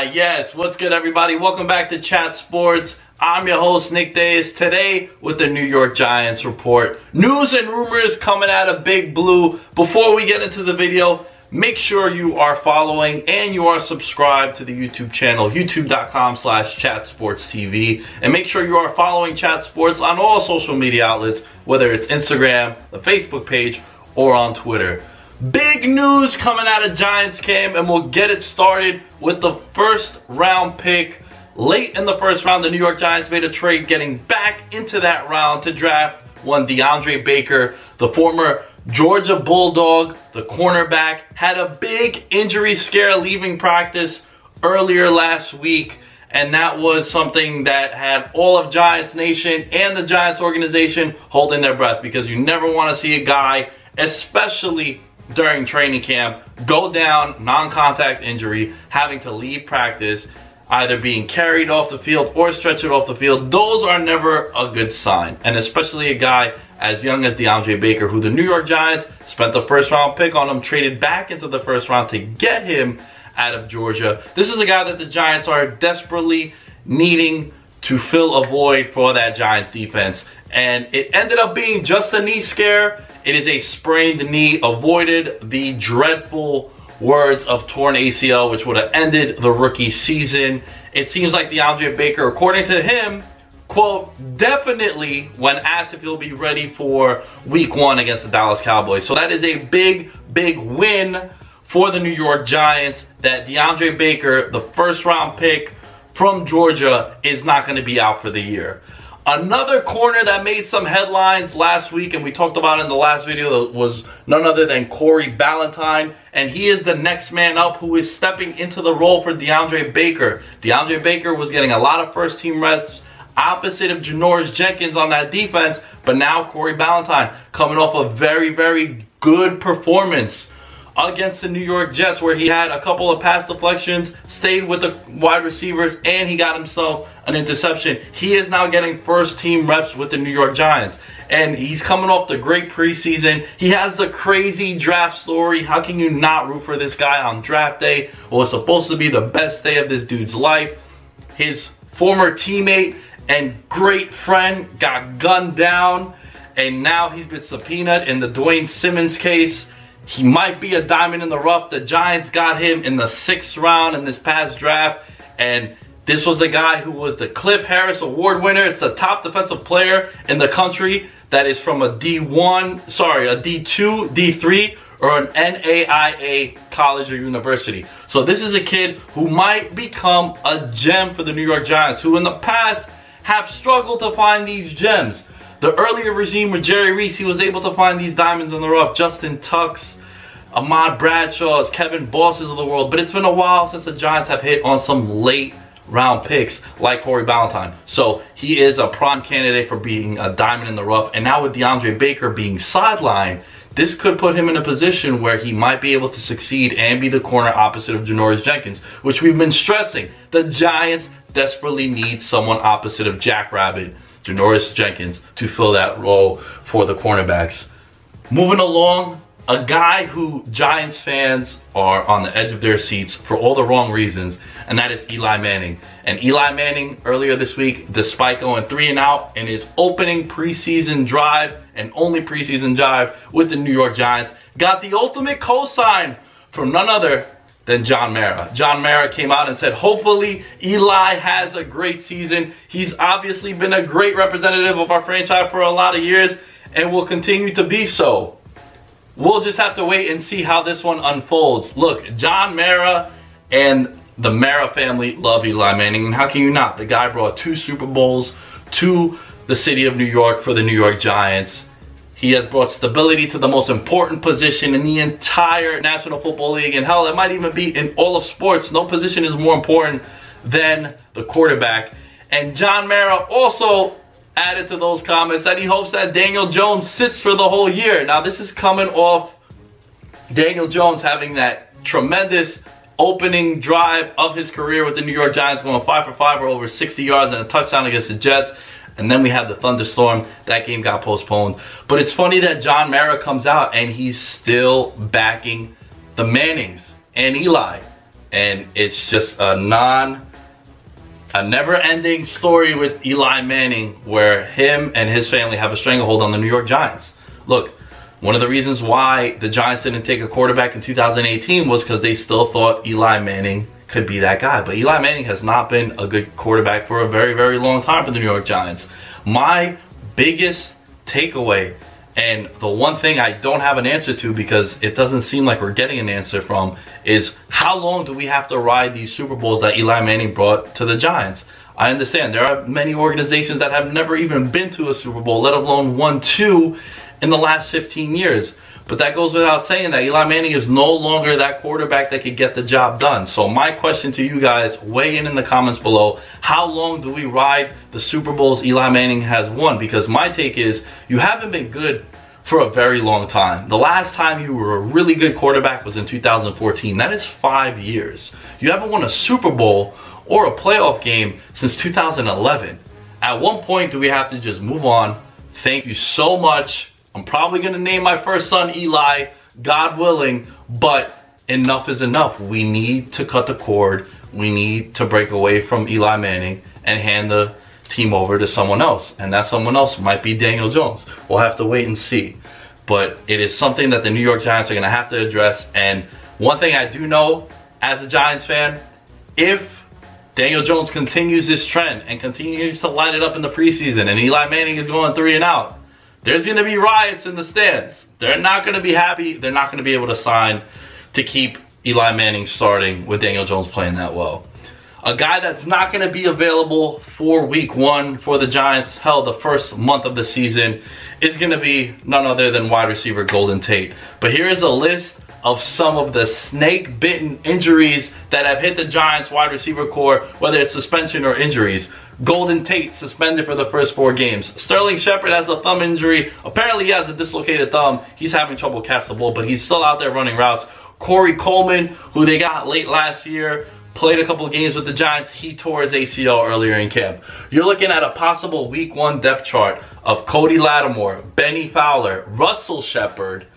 Yes, what's good everybody? Welcome back to Chat Sports. I'm your host Nick Dais, today with the New York Giants report. News and rumors coming out of Big Blue. Before we get into the video, make sure you are following and you are subscribed to the YouTube channel, youtube.com/chatsportstv. And make sure you are following Chat Sports on all social media outlets, whether it's Instagram, the Facebook page, or on Twitter. Big news coming out of Giants camp, and we'll get it started with the first round pick. Late in the first round, the New York Giants made a trade getting back into that round to draft one DeAndre Baker, the former Georgia Bulldog, the cornerback, had a big injury scare leaving practice earlier last week, and that was something that had all of Giants Nation and the Giants organization holding their breath, because you never want to see a guy, especially during training camp, go down, non-contact injury, having to leave practice, either being carried off the field or stretched off the field. Those are never a good sign, and especially a guy as young as DeAndre Baker, who the New York Giants spent the first round pick on him, traded back into the first round to get him out of Georgia. This is a guy that the Giants are desperately needing to fill a void for that Giants defense, and it ended up being just a knee scare. It is a sprained knee, avoided the dreadful words of torn ACL, which would have ended the rookie season. It seems like DeAndre Baker, according to him, quote, definitely when asked if he'll be ready for week 1 against the Dallas Cowboys. So that is a big, big win for the New York Giants, that DeAndre Baker, the first round pick from Georgia, is not going to be out for the year. Another corner that made some headlines last week, and we talked about in the last video, was none other than Corey Ballentine, and he is the next man up who is stepping into the role for DeAndre Baker. DeAndre Baker was getting a lot of first-team reps opposite of Janoris Jenkins on that defense, but now Corey Ballentine coming off a very, very good performance against the New York Jets, where he had a couple of pass deflections, stayed with the wide receivers, and he got himself an interception. He is now getting first-team reps with the New York Giants, and he's coming off the great preseason. He has the crazy draft story. How can you not root for this guy on draft day? Well, it's supposed to be the best day of this dude's life. His former teammate and great friend got gunned down, and now he's been subpoenaed in the Dwayne Simmons case. He might be a diamond in the rough. The Giants got him in the 6th round in this past draft, and this was a guy who was the Cliff Harris Award winner. It's the top defensive player in the country that is from a D2, D3, or an NAIA college or university. So this is a kid who might become a gem for the New York Giants, who in the past have struggled to find these gems. The earlier regime with Jerry Reese, he was able to find these diamonds in the rough. Justin Tucks, Ahmad Bradshaw's, Kevin Bosses of the world. But it's been a while since the Giants have hit on some late round picks like Corey Ballentine. So he is a prime candidate for being a diamond in the rough. And now with DeAndre Baker being sidelined, this could put him in a position where he might be able to succeed and be the corner opposite of Janoris Jenkins, which we've been stressing. The Giants desperately need someone opposite of Jackrabbit Janoris Jenkins to fill that role for the cornerbacks. Moving along, a guy who Giants fans are on the edge of their seats for all the wrong reasons, and that is Eli Manning. And Eli Manning, earlier this week, despite going 3-and-out in his opening preseason drive and only preseason drive with the New York Giants, got the ultimate cosign from none other than John Mara. John Mara came out and said, hopefully Eli has a great season. He's obviously been a great representative of our franchise for a lot of years and will continue to be so. We'll just have to wait and see how this one unfolds. Look, John Mara and the Mara family love Eli Manning, and how can you not? The guy brought 2 Super Bowls to the city of New York for the New York Giants. He has brought stability to the most important position in the entire National Football League. And hell, it might even be in all of sports. No position is more important than the quarterback. And John Mara also added to those comments that he hopes that Daniel Jones sits for the whole year. Now, this is coming off Daniel Jones having that tremendous opening drive of his career with the New York Giants, going 5 for 5 or over 60 yards and a touchdown against the Jets. And then we had the thunderstorm. That game got postponed. But it's funny that John Mara comes out and he's still backing the Mannings and Eli. and it's just a never-ending story with Eli Manning, where him and his family have a stranglehold on the New York Giants. Look, one of the reasons why the Giants didn't take a quarterback in 2018 was because they still thought Eli Manning could be that guy. But Eli Manning has not been a good quarterback for a very, very long time for the New York Giants. My biggest takeaway, and the one thing I don't have an answer to because it doesn't seem like we're getting an answer from, is how long do we have to ride these Super Bowls that Eli Manning brought to the Giants? I understand there are many organizations that have never even been to a Super Bowl, let alone won 2 in the last 15 years. But that goes without saying that Eli Manning is no longer that quarterback that could get the job done. So my question to you guys, weigh in the comments below. How long do we ride the Super Bowls Eli Manning has won? Because my take is you haven't been good for a very long time. The last time you were a really good quarterback was in 2014. That is 5 years. You haven't won a Super Bowl or a playoff game since 2011. At one point, do we have to just move on? Thank you so much. I'm probably going to name my first son Eli, God willing, but enough is enough. We need to cut the cord. We need to break away from Eli Manning and hand the team over to someone else. And that someone else might be Daniel Jones. We'll have to wait and see. But it is something that the New York Giants are going to have to address. And one thing I do know as a Giants fan, if Daniel Jones continues this trend and continues to light it up in the preseason and Eli Manning is going 3-and-out, there's going to be riots in the stands. They're not going to be happy. They're not going to be able to sign to keep Eli Manning starting with Daniel Jones playing that well. A guy that's not going to be available for week 1 for the Giants, hell, the first month of the season, is going to be none other than wide receiver Golden Tate. But here is a list of some of the snake-bitten injuries that have hit the Giants wide receiver core, whether it's suspension or injuries. Golden Tate suspended for the first 4 games. Sterling Shepard has a thumb injury. Apparently he has a dislocated thumb. He's having trouble catching the ball, but he's still out there running routes. Corey Coleman, who they got late last year, played a couple of games with the Giants. He tore his ACL earlier in camp. You're looking at a possible week 1 depth chart of Cody Lattimore, Benny Fowler, Russell Shepard,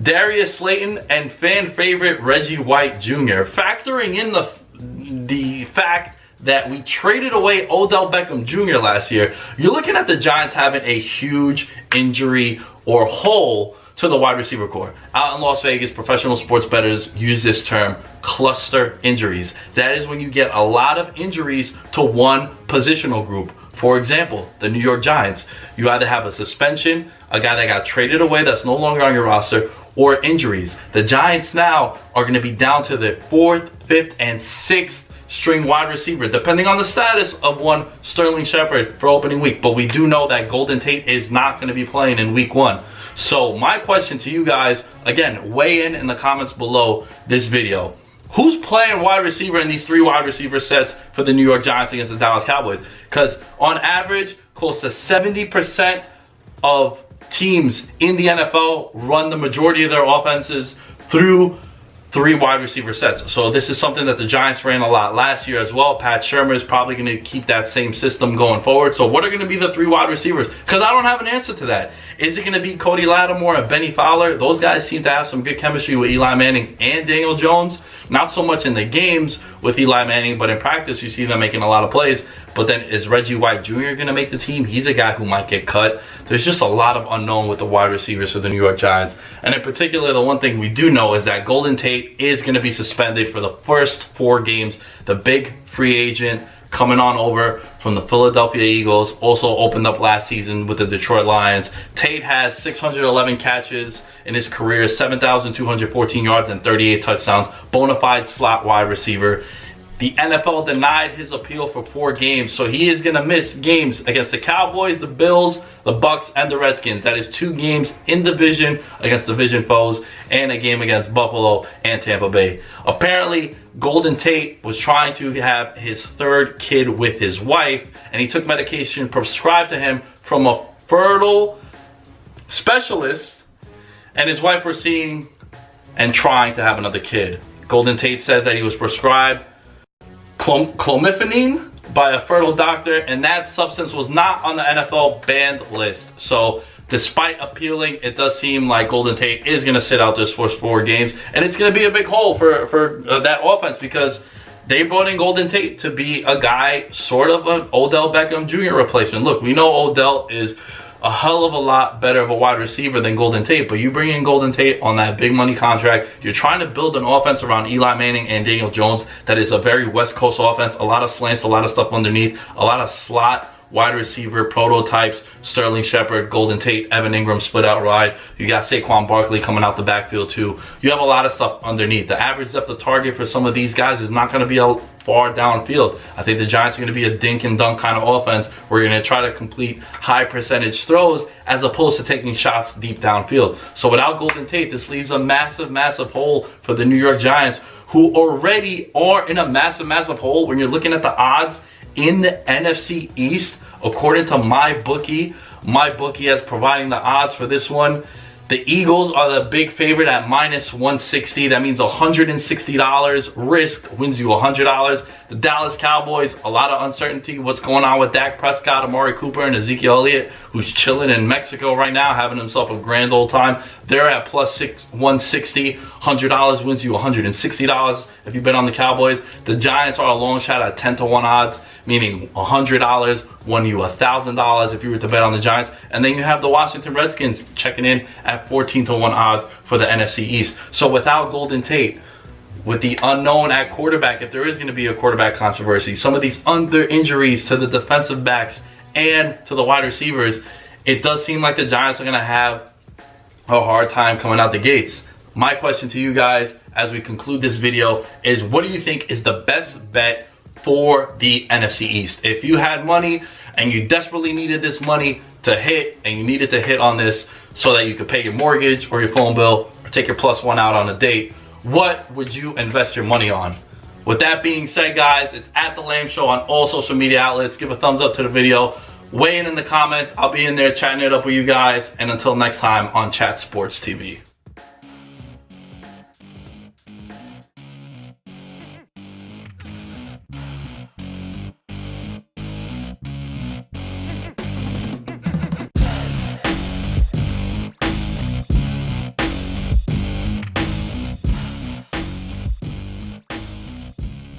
Darius Slayton, and fan favorite Reggie White Jr. Factoring in the fact that we traded away Odell Beckham Jr. last year, you're looking at the Giants having a huge injury or hole to the wide receiver core. Out in Las Vegas, professional sports bettors use this term, cluster injuries. That is when you get a lot of injuries to one positional group. For example, the New York Giants. You either have a suspension, a guy that got traded away that's no longer on your roster, or injuries. The Giants now are going to be down to the 4th, 5th, and 6th string wide receiver, depending on the status of one Sterling Shepard for opening week. But we do know that Golden Tate is not going to be playing in week 1. So my question to you guys, again, weigh in the comments below this video. Who's playing wide receiver in these 3 wide receiver sets for the New York Giants against the Dallas Cowboys? Because on average, close to 70% of teams in the NFL run the majority of their offenses through 3 wide receiver sets. So this is something that the Giants ran a lot last year as well. Pat Shurmur is probably going to keep that same system going forward. So what are going to be the 3 wide receivers? Because I don't have an answer to that. Is it going to be Cody Lattimore and Benny Fowler? Those guys seem to have some good chemistry with Eli Manning and Daniel Jones. Not so much in the games with Eli Manning, but in practice you see them making a lot of plays. But then is Reggie White Jr. going to make the team? He's a guy who might get cut. There's just a lot of unknown with the wide receivers for the New York Giants. And in particular, the one thing we do know is that Golden Tate is going to be suspended for the first 4 games. The big free agent coming on over from the Philadelphia Eagles, also opened up last season with the Detroit Lions. Tate has 611 catches in his career, 7,214 yards and 38 touchdowns. Bona fide slot wide receiver. The NFL denied his appeal for 4 games, so he is going to miss games against the Cowboys, the Bills, the Bucks, and the Redskins. That is 2 games in division against division foes, and a game against Buffalo and Tampa Bay. Apparently, Golden Tate was trying to have his 3rd kid with his wife, and he took medication prescribed to him from a fertile specialist, and his wife were seeing and trying to have another kid. Golden Tate says that he was prescribed clomiphene by a fertile doctor, and that substance was not on the NFL banned list. So despite appealing, it does seem like Golden Tate is going to sit out this first 4 games, and it's going to be a big hole for that offense, because they brought in Golden Tate to be a guy, sort of an Odell Beckham Jr. replacement. Look, we know Odell is a hell of a lot better of a wide receiver than Golden Tate, but you bring in Golden Tate on that big money contract. You're trying to build an offense around Eli Manning and Daniel Jones that is a very West Coast offense, a lot of slants, a lot of stuff underneath, a lot of slot wide receiver prototypes, Sterling Shepard, Golden Tate, Evan Ingram split out wide. You got Saquon Barkley coming out the backfield too. You have a lot of stuff underneath. The average depth of target for some of these guys is not going to be a far downfield. I think the Giants are going to be a dink and dunk kind of offense where you're going to try to complete high percentage throws as opposed to taking shots deep downfield. So without Golden Tate, this leaves a massive, massive hole for the New York Giants, who already are in a massive, massive hole when you're looking at the odds in the NFC East. According to my bookie is providing the odds for this one. The Eagles are the big favorite at -160. That means $160. Risk wins you $100. The Dallas Cowboys, a lot of uncertainty. What's going on with Dak Prescott, Amari Cooper, and Ezekiel Elliott, who's chilling in Mexico right now, having himself a grand old time. They're at +160. $100 wins you $160 if you bet on the Cowboys. The Giants are a long shot at 10-1 odds, meaning $100 won you $1,000 if you were to bet on the Giants. And then you have the Washington Redskins checking in at 14-1 odds for the NFC East. So without Golden Tate, with the unknown at quarterback, if there is going to be a quarterback controversy, some of these under injuries to the defensive backs and to the wide receivers, it does seem like the Giants are going to have a hard time coming out the gates. My question to you guys as we conclude this video is, what do you think is the best bet for the NFC East? If you had money and you desperately needed this money to hit, and you needed to hit on this so that you could pay your mortgage or your phone bill or take your +1 out on a date, what would you invest your money on? With that being said, guys, it's at The Lamb Show on all social media outlets. Give a thumbs up to the video. Weigh in the comments. I'll be in there chatting it up with you guys. And until next time on Chat Sports TV.